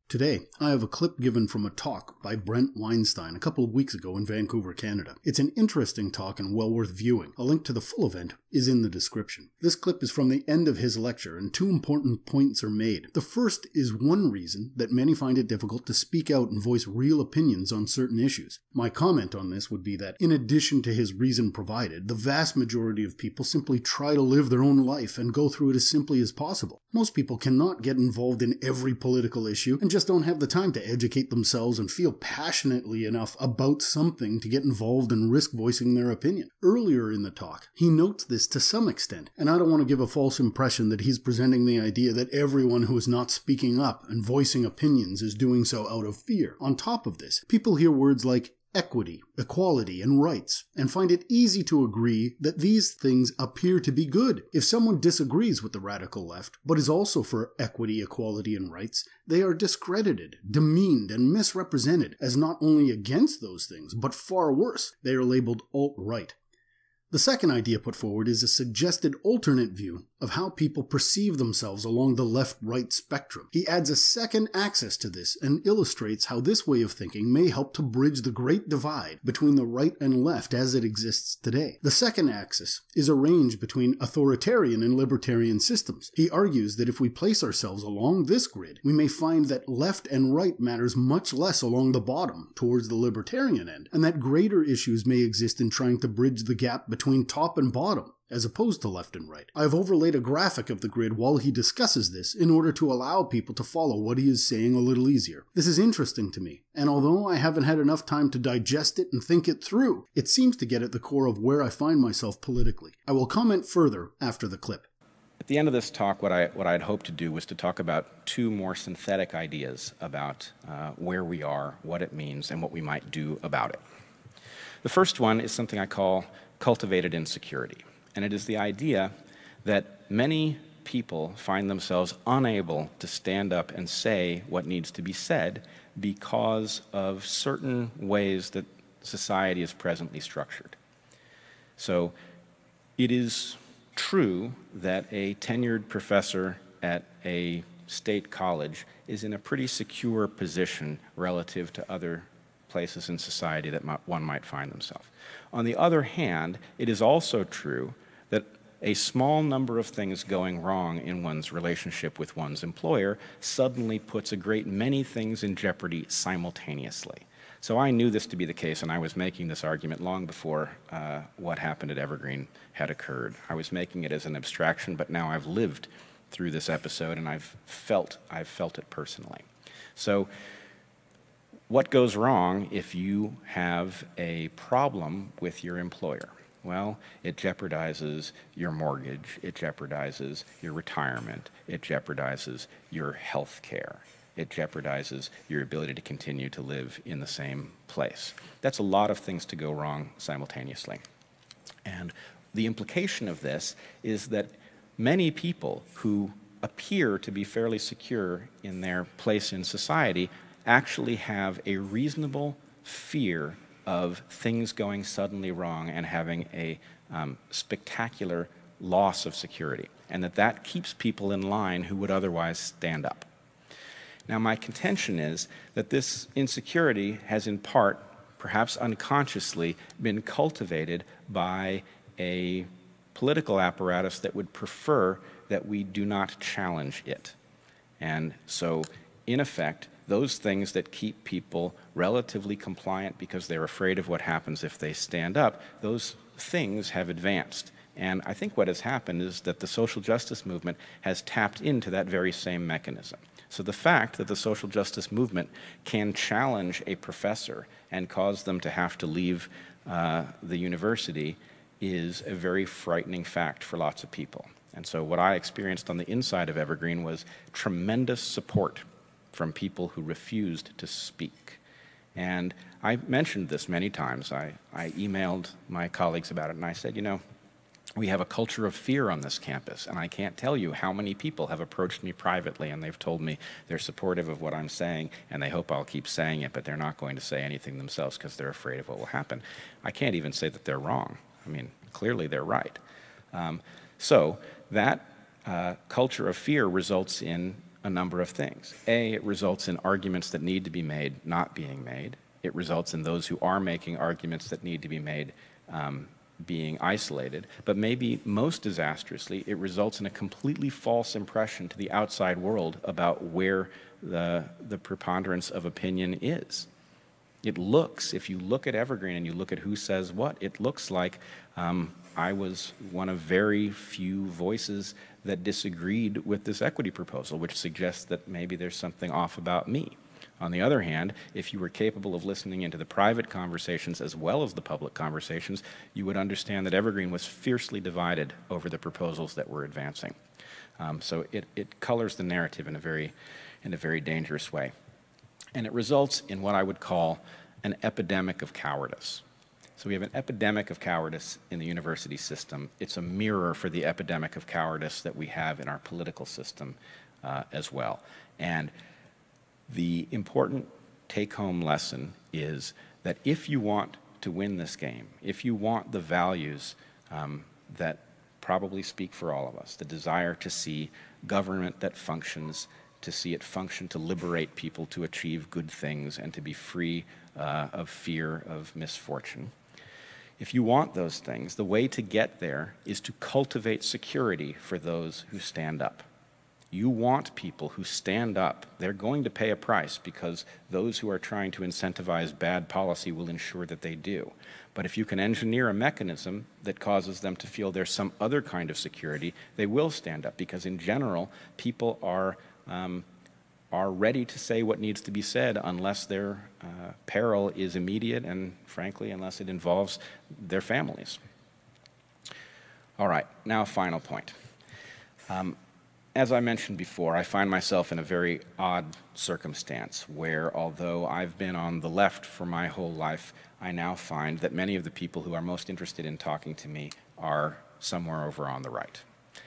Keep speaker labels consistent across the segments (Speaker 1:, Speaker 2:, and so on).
Speaker 1: Today, I have a clip given from a talk by Bret Weinstein a couple of weeks ago in Vancouver, Canada. It's an interesting talk and well worth viewing. A link to the full event is in the description. This clip is from the end of his lecture, and two important points are made. The first is one reason that many find it difficult to speak out and voice real opinions on certain issues. My comment on this would be that, in addition to his reason provided, the vast majority of people simply try to live their own life and go through it as simply as possible. Most people cannot get involved in every political issue and just don't have the time to educate themselves and feel passionately enough about something to get involved and risk voicing their opinion. Earlier in the talk, he notes this to some extent, and I don't want to give a false impression that he's presenting the idea that everyone who is not speaking up and voicing opinions is doing so out of fear. On top of this, people hear words like equity, equality, and rights, and find it easy to agree that these things appear to be good. If someone disagrees with the radical left, but is also for equity, equality, and rights, they are discredited, demeaned, and misrepresented as not only against those things, but far worse, they are labeled alt-right. The second idea put forward is a suggested alternate view of how people perceive themselves along the left-right spectrum. He adds a second axis to this and illustrates how this way of thinking may help to bridge the great divide between the right and left as it exists today. The second axis is arranged between authoritarian and libertarian systems. He argues that if we place ourselves along this grid, we may find that left and right matters much less along the bottom, towards the libertarian end, and that greater issues may exist in trying to bridge the gap between top and bottom, as opposed to left and right. I've overlaid a graphic of the grid while he discusses this in order to allow people to follow what he is saying a little easier. This is interesting to me, and although I haven't had enough time to digest it and think it through, it seems to get at the core of where I find myself politically. I will comment further after the clip.
Speaker 2: At the end of this talk, what I'd hoped to do was to talk about two more synthetic ideas about where we are, what it means, and what we might do about it. The first one is something I call cultivated insecurity. And it is the idea that many people find themselves unable to stand up and say what needs to be said because of certain ways that society is presently structured. So it is true that a tenured professor at a state college is in a pretty secure position relative to other places in society that one might find themselves. On the other hand, it is also true that a small number of things going wrong in one's relationship with one's employer suddenly puts a great many things in jeopardy simultaneously. So I knew this to be the case, and I was making this argument long before what happened at Evergreen had occurred. I was making it as an abstraction, but now I've lived through this episode, and I've felt it personally. So what goes wrong if you have a problem with your employer? Well, it jeopardizes your mortgage, it jeopardizes your retirement, it jeopardizes your health care, it jeopardizes your ability to continue to live in the same place. That's a lot of things to go wrong simultaneously. And the implication of this is that many people who appear to be fairly secure in their place in society actually have a reasonable fear of things going suddenly wrong and having a spectacular loss of security, and that keeps people in line who would otherwise stand up. Now, my contention is that this insecurity has in part, perhaps unconsciously, been cultivated by a political apparatus that would prefer that we do not challenge it. And so, in effect, those things that keep people relatively compliant because they're afraid of what happens if they stand up, those things have advanced. And I think what has happened is that the social justice movement has tapped into that very same mechanism. So the fact that the social justice movement can challenge a professor and cause them to have to leave the university is a very frightening fact for lots of people. And so what I experienced on the inside of Evergreen was tremendous support from people who refused to speak. And I mentioned this many times. I emailed my colleagues about it, and I said, you know, we have a culture of fear on this campus, and I can't tell you how many people have approached me privately, and they've told me they're supportive of what I'm saying, and they hope I'll keep saying it, but they're not going to say anything themselves because they're afraid of what will happen. I can't even say that they're wrong. I mean, clearly they're right. So that culture of fear results in a number of things. A, it results in arguments that need to be made not being made. It results in those who are making arguments that need to be made being isolated. But maybe most disastrously, it results in a completely false impression to the outside world about where the preponderance of opinion is. It looks, if you look at Evergreen and you look at who says what, it looks like I was one of very few voices that disagreed with this equity proposal, which suggests that maybe there's something off about me. On the other hand, if you were capable of listening into the private conversations as well as the public conversations, you would understand that Evergreen was fiercely divided over the proposals that we're advancing. So it colors the narrative in a very dangerous way. And it results in what I would call an epidemic of cowardice. So we have an epidemic of cowardice in the university system. It's a mirror for the epidemic of cowardice that we have in our political system as well. And the important take-home lesson is that if you want to win this game, if you want the values that probably speak for all of us, the desire to see government that functions, to see it function to liberate people to achieve good things and to be free of fear of misfortune. If you want those things, the way to get there is to cultivate security for those who stand up. You want people who stand up. They're going to pay a price because those who are trying to incentivize bad policy will ensure that they do. But if you can engineer a mechanism that causes them to feel there's some other kind of security, they will stand up because in general, people are ready to say what needs to be said unless their peril is immediate and, frankly, unless it involves their families. All right, now a final point. As I mentioned before, I find myself in a very odd circumstance where, although I've been on the left for my whole life, I now find that many of the people who are most interested in talking to me are somewhere over on the right.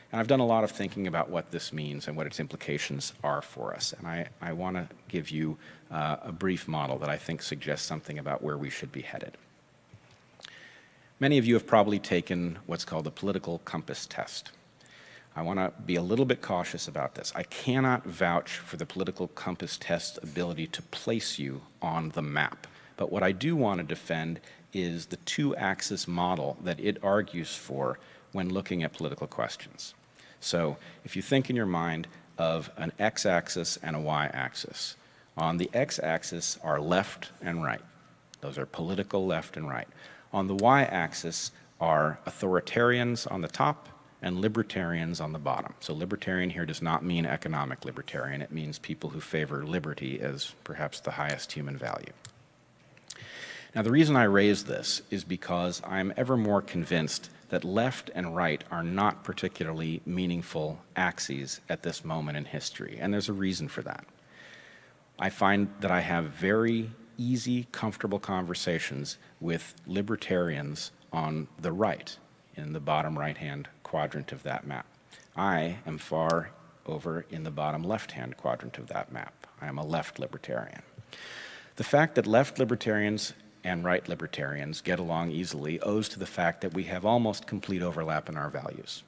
Speaker 2: And I've done a lot of thinking about what this means and what its implications are for us. And I want to give you a brief model that I think suggests something about where we should be headed. Many of you have probably taken what's called the political compass test. I want to be a little bit cautious about this. I cannot vouch for the political compass test's ability to place you on the map. But what I do want to defend is the two-axis model that it argues for when looking at political questions. So if you think in your mind of an x-axis and a y-axis, on the x-axis are left and right. Those are political left and right. On the y-axis are authoritarians on the top and libertarians on the bottom. So libertarian here does not mean economic libertarian. It means people who favor liberty as perhaps the highest human value. Now, the reason I raise this is because I'm ever more convinced that left and right are not particularly meaningful axes at this moment in history, and there's a reason for that. I find that I have very easy, comfortable conversations with libertarians on the right, in the bottom right-hand quadrant of that map. I am far over in the bottom left-hand quadrant of that map. I am a left libertarian. The fact that left libertarians and right libertarians get along easily owes to the fact that we have almost complete overlap in our values.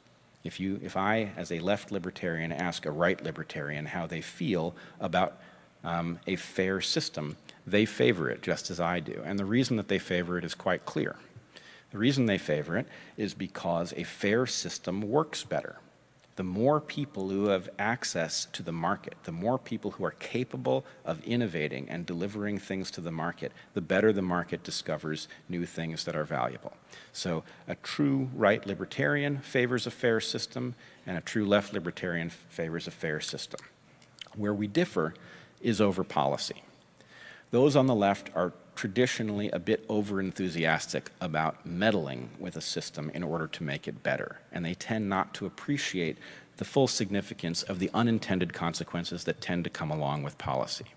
Speaker 2: If I, as a left libertarian, ask a right libertarian how they feel about a fair system, they favor it just as I do. And the reason that they favor it is quite clear. The reason they favor it is because a fair system works better. The more people who have access to the market, the more people who are capable of innovating and delivering things to the market, the better the market discovers new things that are valuable. So a true right libertarian favors a fair system, and a true left libertarian favors a fair system. Where we differ is over policy. Those on the left are traditionally a bit over-enthusiastic about meddling with a system in order to make it better, and they tend not to appreciate the full significance of the unintended consequences that tend to come along with policy.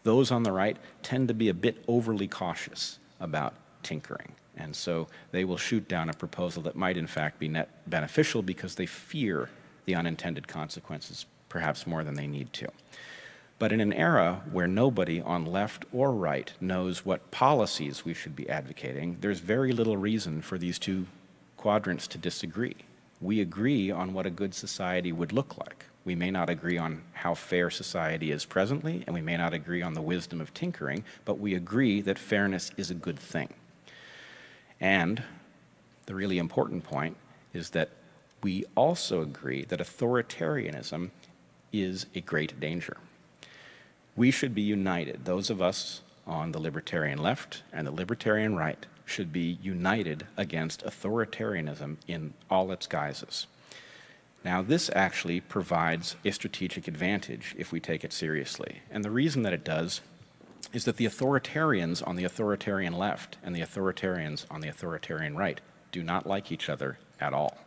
Speaker 2: Those on the right tend to be a bit overly cautious about tinkering, and so they will shoot down a proposal that might in fact be net beneficial because they fear the unintended consequences perhaps more than they need to. But in an era where nobody on left or right knows what policies we should be advocating, there's very little reason for these two quadrants to disagree. We agree on what a good society would look like. We may not agree on how fair society is presently, and we may not agree on the wisdom of tinkering, but we agree that fairness is a good thing. And the really important point is that we also agree that authoritarianism is a great danger. We should be united. Those of us on the libertarian left and the libertarian right should be united against authoritarianism in all its guises. Now, this actually provides a strategic advantage if we take it seriously. And the reason that it does is that the authoritarians on the authoritarian left and the authoritarians on the authoritarian right do not like each other at all.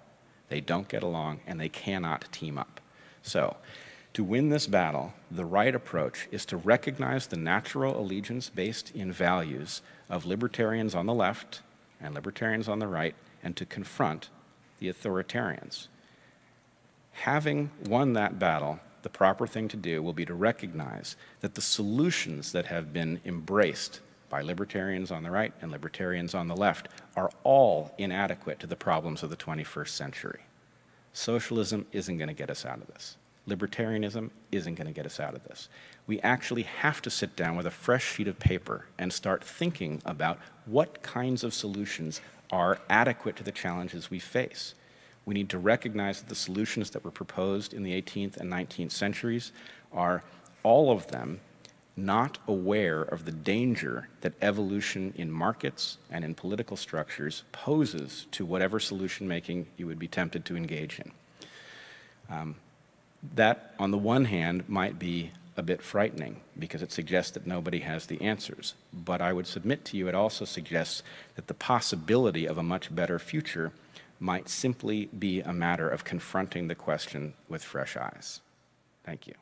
Speaker 2: They don't get along, and they cannot team up. So, to win this battle, the right approach is to recognize the natural allegiance based in values of libertarians on the left and libertarians on the right, and to confront the authoritarians. Having won that battle, the proper thing to do will be to recognize that the solutions that have been embraced by libertarians on the right and libertarians on the left are all inadequate to the problems of the 21st century. Socialism isn't going to get us out of this. Libertarianism isn't going to get us out of this. We actually have to sit down with a fresh sheet of paper and start thinking about what kinds of solutions are adequate to the challenges we face. We need to recognize that the solutions that were proposed in the 18th and 19th centuries are, all of them, not aware of the danger that evolution in markets and in political structures poses to whatever solution making you would be tempted to engage in. That, on the one hand, might be a bit frightening because it suggests that nobody has the answers. But I would submit to you it also suggests that the possibility of a much better future might simply be a matter of confronting the question with fresh eyes. Thank you.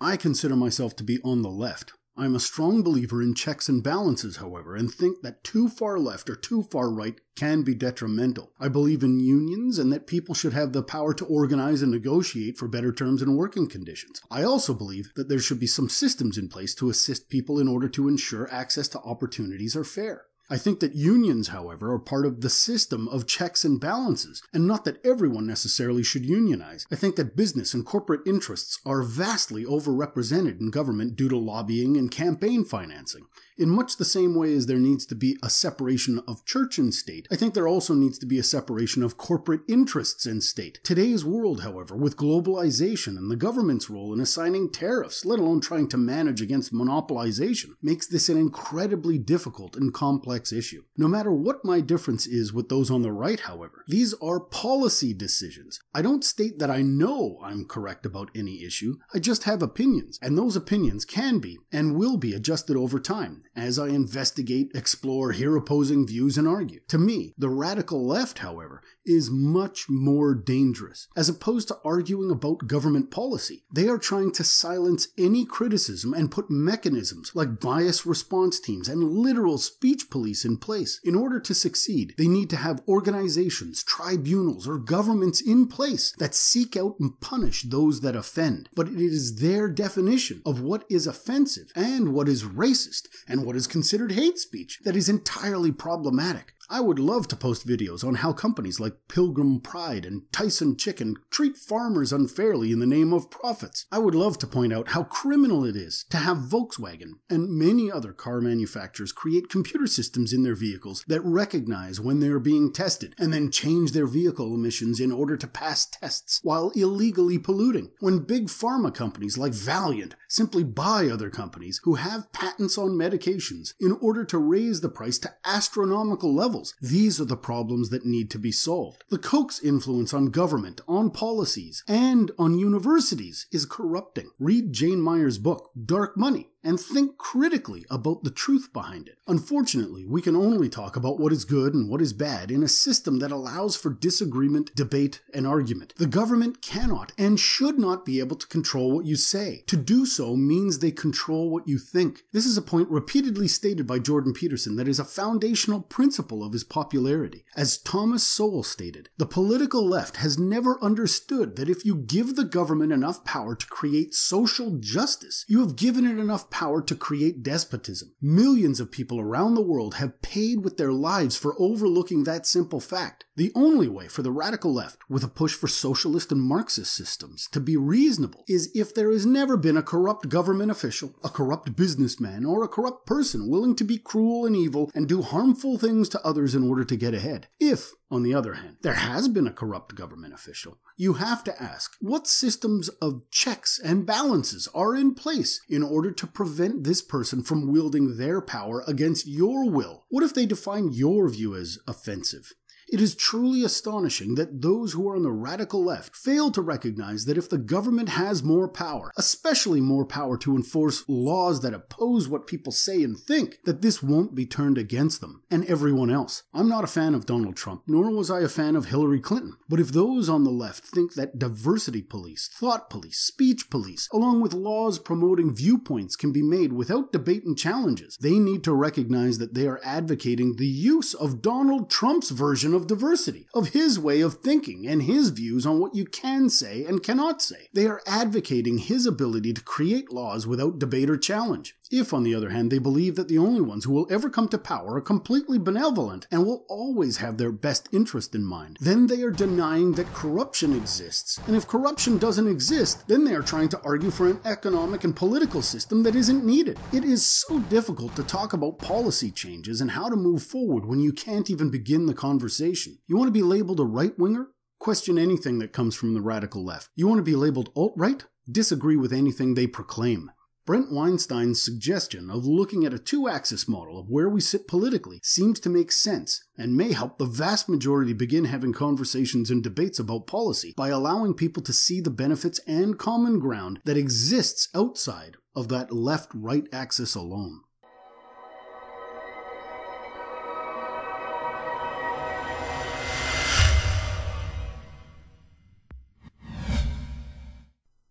Speaker 1: I consider myself to be on the left. I'm a strong believer in checks and balances, however, and think that too far left or too far right can be detrimental. I believe in unions and that people should have the power to organize and negotiate for better terms and working conditions. I also believe that there should be some systems in place to assist people in order to ensure access to opportunities are fair. I think that unions, however, are part of the system of checks and balances, and not that everyone necessarily should unionize. I think that business and corporate interests are vastly overrepresented in government due to lobbying and campaign financing. In much the same way as there needs to be a separation of church and state, I think there also needs to be a separation of corporate interests and state. Today's world, however, with globalization and the government's role in assigning tariffs, let alone trying to manage against monopolization, makes this an incredibly difficult and complex issue. No matter what my difference is with those on the right, however, these are policy decisions. I don't state that I know I'm correct about any issue, I just have opinions, and those opinions can be and will be adjusted over time as I investigate, explore, hear opposing views, and argue. To me, the radical left, however, is much more dangerous. As opposed to arguing about government policy, they are trying to silence any criticism and put mechanisms like bias response teams and literal speech police in place. In order to succeed, they need to have organizations, tribunals, or governments in place that seek out and punish those that offend. But it is their definition of what is offensive and what is racist and what is considered hate speech that is entirely problematic. I would love to post videos on how companies like Pilgrim Pride and Tyson Chicken treat farmers unfairly in the name of profits. I would love to point out how criminal it is to have Volkswagen and many other car manufacturers create computer systems in their vehicles that recognize when they are being tested and then change their vehicle emissions in order to pass tests while illegally polluting. When big pharma companies like Valaent simply buy other companies who have patents on medications in order to raise the price to astronomical levels. These are the problems that need to be solved. The Koch's influence on government, on policies, and on universities is corrupting. Read Jane Mayer's book, Dark Money, and think critically about the truth behind it. Unfortunately, we can only talk about what is good and what is bad in a system that allows for disagreement, debate, and argument. The government cannot and should not be able to control what you say. To do so means they control what you think. This is a point repeatedly stated by Jordan Peterson that is a foundational principle of his popularity. As Thomas Sowell stated, the political left has never understood that if you give the government enough power to create social justice, you have given it enough power to create despotism. Millions of people around the world have paid with their lives for overlooking that simple fact. The only way for the radical left, with a push for socialist and Marxist systems, to be reasonable is if there has never been a corrupt government official, a corrupt businessman, or a corrupt person willing to be cruel and evil and do harmful things to others in order to get ahead. If, on the other hand, there has been a corrupt government official, you have to ask, what systems of checks and balances are in place in order to prevent this person from wielding their power against your will? What if they define your view as offensive? It is truly astonishing that those who are on the radical left fail to recognize that if the government has more power, especially more power to enforce laws that oppose what people say and think, that this won't be turned against them and everyone else. I'm not a fan of Donald Trump, nor was I a fan of Hillary Clinton. But if those on the left think that diversity police, thought police, speech police, along with laws promoting viewpoints can be made without debate and challenges, they need to recognize that they are advocating the use of Donald Trump's version of diversity, of his way of thinking and his views on what you can say and cannot say. They are advocating his ability to create laws without debate or challenge. If, on the other hand, they believe that the only ones who will ever come to power are completely benevolent and will always have their best interest in mind, then they are denying that corruption exists. And if corruption doesn't exist, then they are trying to argue for an economic and political system that isn't needed. It is so difficult to talk about policy changes and how to move forward when you can't even begin the conversation. You want to be labeled a right-winger? Question anything that comes from the radical left. You want to be labeled alt-right? Disagree with anything they proclaim. Bret Weinstein's suggestion of looking at a two-axis model of where we sit politically seems to make sense and may help the vast majority begin having conversations and debates about policy by allowing people to see the benefits and common ground that exists outside of that left-right axis alone.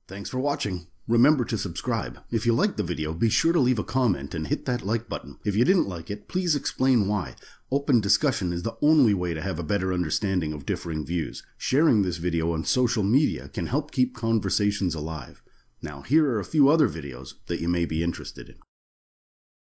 Speaker 1: Thanks for watching. Remember to subscribe. If you liked the video, be sure to leave a comment and hit that like button. If you didn't like it, please explain why. Open discussion is the only way to have a better understanding of differing views. Sharing this video on social media can help keep conversations alive. Now, here are a few other videos that you may be interested in.